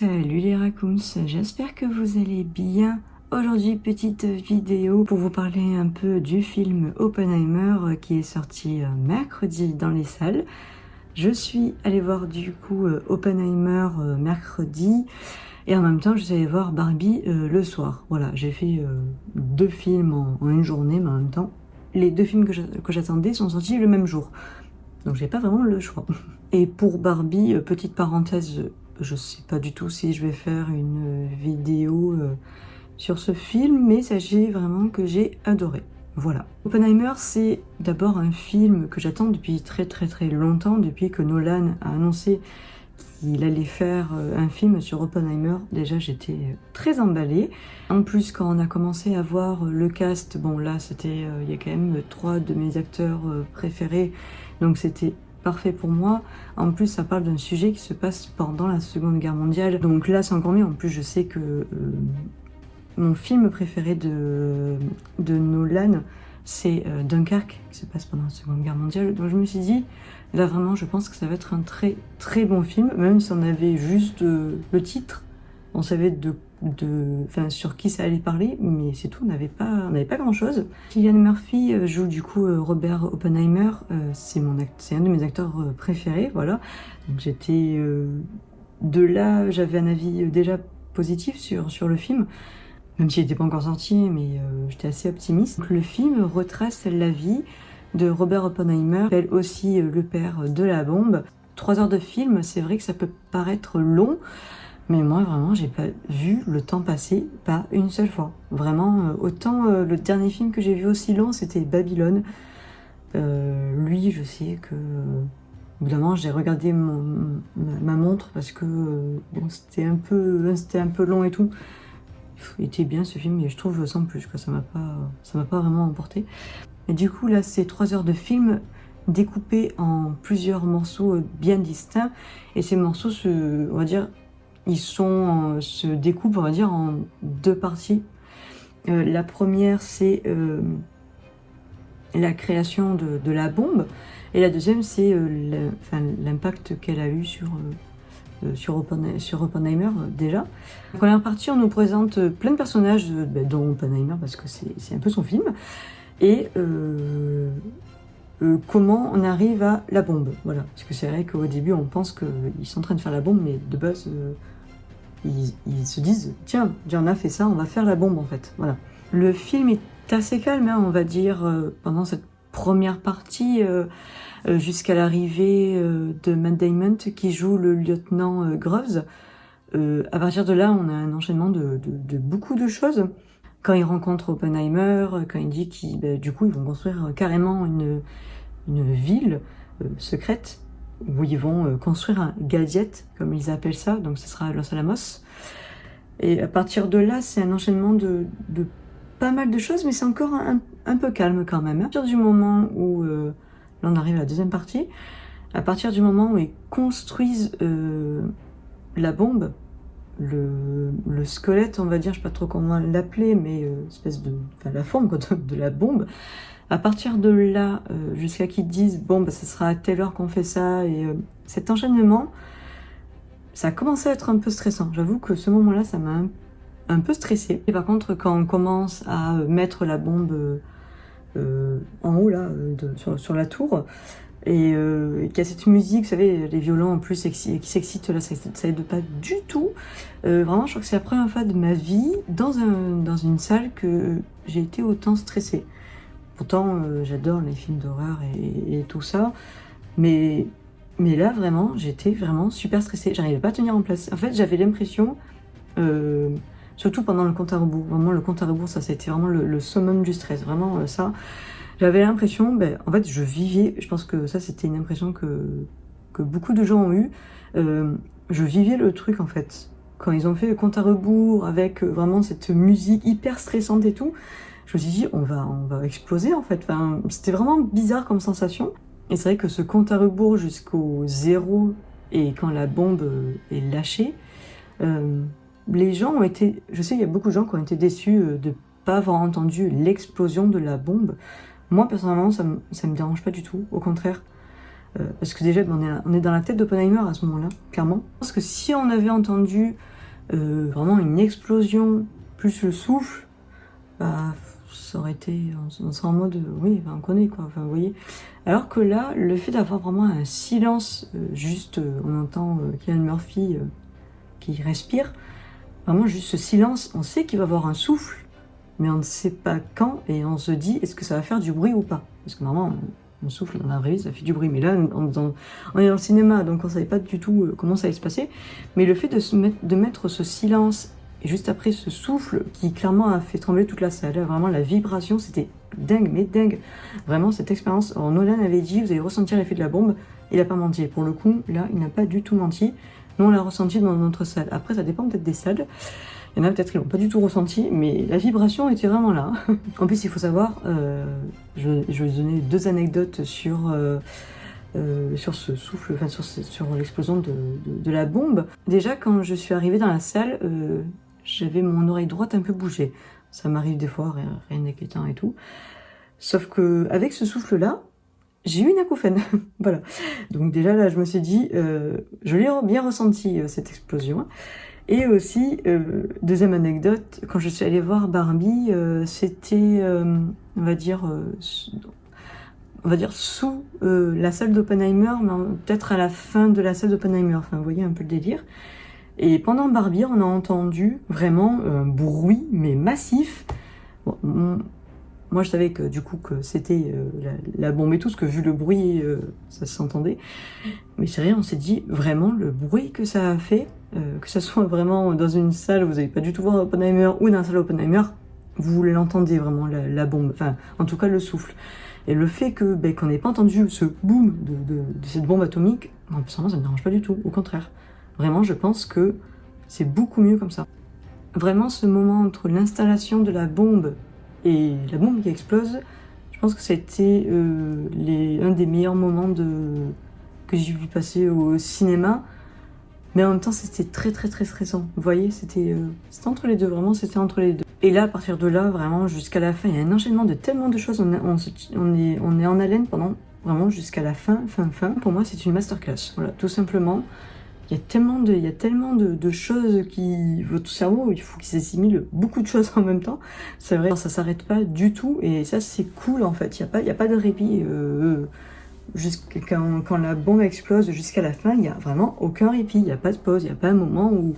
Salut les raccoons, j'espère que vous allez bien. Aujourd'hui, petite vidéo pour vous parler un peu du film Oppenheimer qui est sorti mercredi dans les salles. Je suis allée voir du coup Oppenheimer mercredi et en même temps je suis allée voir Barbie le soir. Voilà, j'ai fait deux films en une journée, mais en même temps les deux films que j'attendais sont sortis le même jour. Donc j'ai pas vraiment le choix. Et pour Barbie, petite parenthèse, je sais pas du tout si je vais faire une vidéo sur ce film, mais sachez vraiment que j'ai adoré. Voilà. Oppenheimer, c'est d'abord un film que j'attends depuis très longtemps, depuis que Nolan a annoncé qu'il allait faire un film sur Oppenheimer. Déjà, j'étais très emballée. En plus, quand on a commencé à voir le cast, bon là, c'était, il y a quand même trois de mes acteurs préférés, donc c'était parfait pour moi. En plus, ça parle d'un sujet qui se passe pendant la Seconde Guerre mondiale, donc là, c'est encore mieux. En plus, je sais que mon film préféré de Nolan, c'est Dunkerque, qui se passe pendant la Seconde Guerre mondiale. Donc je me suis dit, là vraiment, je pense que ça va être un très bon film, même si on avait juste le titre, on savait sur qui ça allait parler, mais c'est tout, on n'avait pas grand-chose. Cillian Murphy joue du coup Robert Oppenheimer, c'est un de mes acteurs préférés, voilà. Donc j'étais de là, j'avais un avis déjà positif sur le film. Même s'il n'était pas encore sorti, mais j'étais assez optimiste. Donc, le film retrace la vie de Robert Oppenheimer, appelle aussi le père de la bombe. 3 heures de film, c'est vrai que ça peut paraître long, mais moi vraiment, j'ai pas vu le temps passer, pas une seule fois. Vraiment, autant le dernier film que j'ai vu aussi long, c'était Babylone. Lui, je sais que évidemment, j'ai regardé ma montre parce que bon, c'était un peu long et tout. Il était bien ce film, mais je trouve sans plus, quoi. Ça m'a pas vraiment emporté. Et du coup, là, c'est 3 heures de film découpés en plusieurs morceaux bien distincts. Et ces morceaux, on va dire, se découpent, on va dire, en 2 parties. La première, c'est la création de la bombe. Et la deuxième, c'est l'impact qu'elle a eu sur Oppenheimer déjà. En première partie, on nous présente plein de personnages, dont Oppenheimer, parce que c'est un peu son film, et comment on arrive à la bombe. Voilà. Parce que c'est vrai qu'au début, on pense qu'ils sont en train de faire la bombe, mais de base, ils se disent « Tiens, on a fait ça, on va faire la bombe, en fait. » Voilà. Le film est assez calme, hein, on va dire, pendant cette première partie, jusqu'à l'arrivée de Matt Damon qui joue le lieutenant Groves. À partir de là, on a un enchaînement de beaucoup de choses. Quand il rencontre Oppenheimer, quand il dit du coup ils vont construire carrément une ville secrète où ils vont construire un gadget, comme ils appellent ça, donc ce sera à Los Alamos. Et à partir de là, c'est un enchaînement de pas mal de choses, mais c'est encore un peu calme quand même. À partir du moment où là, on arrive à la deuxième partie. À partir du moment où ils construisent la bombe, le squelette, on va dire, je sais pas trop comment l'appeler, mais la forme de la bombe. À partir de là, jusqu'à qu'ils disent bon, ça sera à telle heure qu'on fait ça, et cet enchaînement, ça a commencé à être un peu stressant. J'avoue que ce moment-là, ça m'a un peu stressée. Et par contre, quand on commence à mettre la bombe en haut là, sur la tour, et qu'il y a cette musique, vous savez, les violons en plus qui s'excitent là, ça aide pas du tout. Vraiment, je crois que c'est la première fois de ma vie dans une salle que j'ai été autant stressée. Pourtant, j'adore les films d'horreur et tout ça, mais là vraiment, j'étais vraiment super stressée. J'arrivais pas à tenir en place. En fait, j'avais l'impression, surtout pendant le compte à rebours. Vraiment, le compte à rebours, ça, c'était vraiment le summum du stress. Vraiment, ça. J'avais l'impression, en fait, je vivais, je pense que ça, c'était une impression que beaucoup de gens ont eu. Je vivais le truc, en fait. Quand ils ont fait le compte à rebours avec vraiment cette musique hyper stressante et tout, je me suis dit, on va exploser, en fait. Enfin, c'était vraiment bizarre comme sensation. Et c'est vrai que ce compte à rebours jusqu'au 0 et quand la bombe est lâchée, les gens ont été, je sais, il y a beaucoup de gens qui ont été déçus de pas avoir entendu l'explosion de la bombe. Moi, personnellement, ça me dérange pas du tout, au contraire. Parce que déjà, on est dans la tête d'Oppenheimer à ce moment-là, clairement. Je pense que si on avait entendu vraiment une explosion, plus le souffle, bah, ça aurait été, on serait en mode, oui, on connaît quoi, enfin, vous voyez. Alors que là, le fait d'avoir vraiment un silence, juste, on entend Cillian Murphy qui respire, vraiment juste ce silence, on sait qu'il va y avoir un souffle, mais on ne sait pas quand, et on se dit, est-ce que ça va faire du bruit ou pas? Parce que normalement, on souffle dans la vraie vie, ça fait du bruit, mais là, on est dans le cinéma, donc on ne savait pas du tout comment ça allait se passer, mais le fait de mettre ce silence, et juste après ce souffle, qui clairement a fait trembler toute la salle, vraiment la vibration, c'était dingue, mais dingue, vraiment cette expérience. Alors Nolan avait dit, vous allez ressentir l'effet de la bombe, il n'a pas menti, pour le coup, là, il n'a pas du tout menti, nous on l'a ressenti dans notre salle, après ça dépend peut-être des salles, il y en a peut-être qui l'ont pas du tout ressenti, mais la vibration était vraiment là. En plus, il faut savoir, je vais vous donner 2 anecdotes sur ce souffle, enfin sur l'explosion de la bombe. Déjà, quand je suis arrivée dans la salle, j'avais mon oreille droite un peu bougée. Ça m'arrive des fois, rien d'inquiétant et tout. Sauf que avec ce souffle-là, j'ai eu une acouphène. Voilà. Donc déjà là, je me suis dit, je l'ai bien ressenti, cette explosion. Et aussi, deuxième anecdote, quand je suis allée voir Barbie, c'était, on va dire sous la salle d'Oppenheimer, mais peut-être à la fin de la salle d'Oppenheimer, enfin vous voyez un peu le délire. Et pendant Barbie, on a entendu vraiment un bruit, mais massif. Bon, moi je savais que du coup que c'était la bombe et tout, parce que vu le bruit, ça s'entendait. Mais c'est vrai, on s'est dit vraiment le bruit que ça a fait, que ça soit vraiment dans une salle où vous n'allez pas du tout voir Oppenheimer ou dans la salle Oppenheimer, vous l'entendez vraiment la bombe, enfin en tout cas le souffle. Et le fait que qu'on n'ait pas entendu ce boom de cette bombe atomique, ça ne me dérange pas du tout, au contraire. Vraiment, je pense que c'est beaucoup mieux comme ça. Vraiment, ce moment entre l'installation de la bombe et la bombe qui explose, je pense que c'était un des meilleurs moments que j'ai vu passer au cinéma. Mais en même temps, c'était très très très stressant. Vous voyez, c'était entre les deux, vraiment, c'était entre les deux. Et là, à partir de là, vraiment, jusqu'à la fin, il y a un enchaînement de tellement de choses. On est en haleine pendant, vraiment, jusqu'à la fin. Pour moi, c'est une masterclass. Voilà, tout simplement. Il y a tellement de choses qui... Votre cerveau, il faut qu'il s'assimile beaucoup de choses en même temps. C'est vrai, ça s'arrête pas du tout. Et ça, c'est cool, en fait. Il y a pas de répit. Quand la bombe explose jusqu'à la fin, il n'y a vraiment aucun répit, il n'y a pas de pause, il n'y a pas un moment où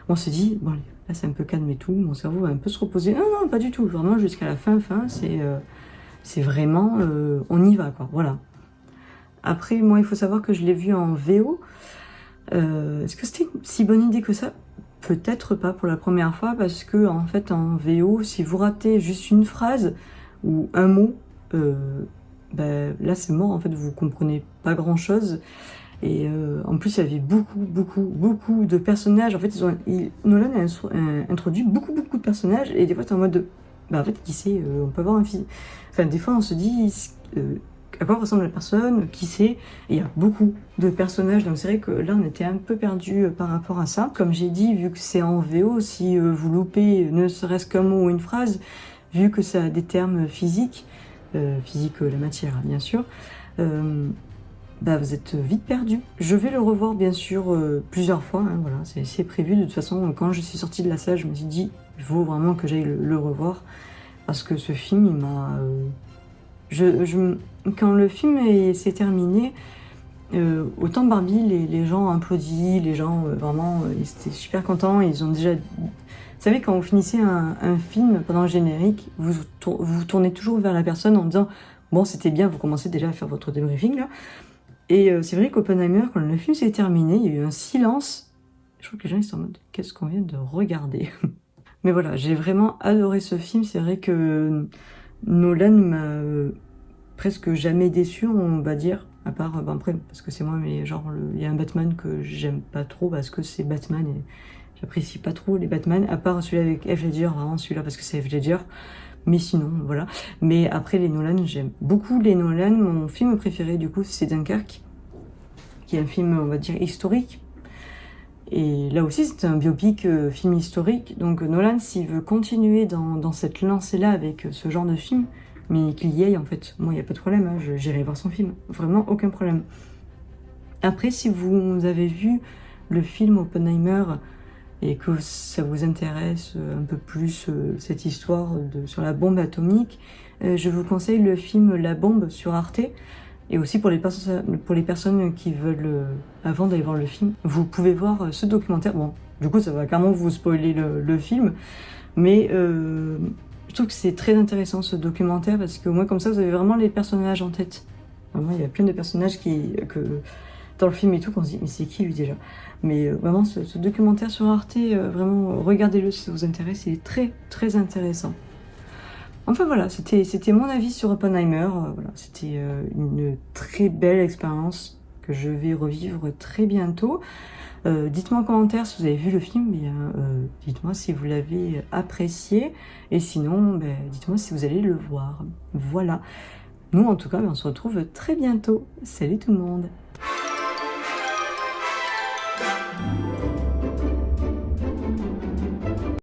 on se dit, bon là c'est un peu calme et tout, mon cerveau va un peu se reposer. Non, pas du tout, vraiment jusqu'à la fin, c'est vraiment, on y va quoi, voilà. Après, moi il faut savoir que je l'ai vu en VO, est-ce que c'était une si bonne idée que ça? Peut-être pas pour la première fois, parce que en fait en VO, si vous ratez juste une phrase ou un mot, là c'est mort, en fait vous comprenez pas grand chose, et en plus il y avait beaucoup de personnages. En fait Nolan a introduit beaucoup de personnages, et des fois t'es en mode en fait qui sait, on peut avoir enfin des fois on se dit à quoi ressemble la personne, qui sait, et il y a beaucoup de personnages, donc c'est vrai que là on était un peu perdu par rapport à ça. Comme j'ai dit, vu que c'est en VO, si vous loupez ne serait-ce qu'un mot ou une phrase, vu que ça a des termes physiques, la matière bien sûr, vous êtes vite perdu. Je vais le revoir bien sûr plusieurs fois, hein, voilà, c'est prévu. De toute façon, quand je suis sortie de la salle, je me suis dit, il faut vraiment que j'aille le revoir, parce que ce film, il m'a... quand le film s'est terminé, autant Barbie, les gens ont applaudi, les gens vraiment, ils étaient super contents, ils ont déjà... Vous savez, quand vous finissez un film pendant le générique, vous tournez toujours vers la personne en disant « Bon, c'était bien », vous commencez déjà à faire votre débriefing, là. Et c'est vrai qu'Oppenheimer, quand le film s'est terminé, il y a eu un silence. Je crois que les gens, ils sont en mode « Qu'est-ce qu'on vient de regarder ?» Mais voilà, j'ai vraiment adoré ce film. C'est vrai que Nolan m'a presque jamais déçu, on va dire. À part, après, parce que c'est moi, mais genre, il y a un Batman que j'aime pas trop, parce que c'est Batman, et j'apprécie pas trop les Batman, à part celui avec Heath Ledger, vraiment celui-là parce que c'est Heath Ledger, mais sinon, voilà. Mais après les Nolan, j'aime beaucoup les Nolan. Mon film préféré, du coup, c'est Dunkerque, qui est un film, on va dire, historique. Et là aussi, c'est un biopic, film historique. Donc Nolan, s'il veut continuer dans cette lancée-là avec ce genre de film, mais qu'il y aille, en fait. Moi, il n'y a pas de problème, hein, j'irai voir son film. Vraiment, aucun problème. Après, si vous avez vu le film Oppenheimer, et que ça vous intéresse un peu plus cette histoire sur la bombe atomique, je vous conseille le film La Bombe sur Arte. Et aussi pour les personnes qui veulent, avant d'aller voir le film, vous pouvez voir ce documentaire. Bon, du coup ça va carrément vous spoiler le film, mais je trouve que c'est très intéressant ce documentaire parce qu'au moins comme ça vous avez vraiment les personnages en tête. Vraiment, il y a plein de personnages dans le film et tout qu'on se dit mais c'est qui lui déjà. Mais vraiment ce documentaire sur Arte, vraiment regardez-le si ça vous intéresse, il est très très intéressant. Enfin voilà, c'était mon avis sur Oppenheimer. Voilà, c'était une très belle expérience que je vais revivre très bientôt. Dites-moi en commentaire si vous avez vu le film, dites-moi si vous l'avez apprécié, et sinon, dites-moi si vous allez le voir. Voilà. Nous, en tout cas, on se retrouve très bientôt. Salut tout le monde!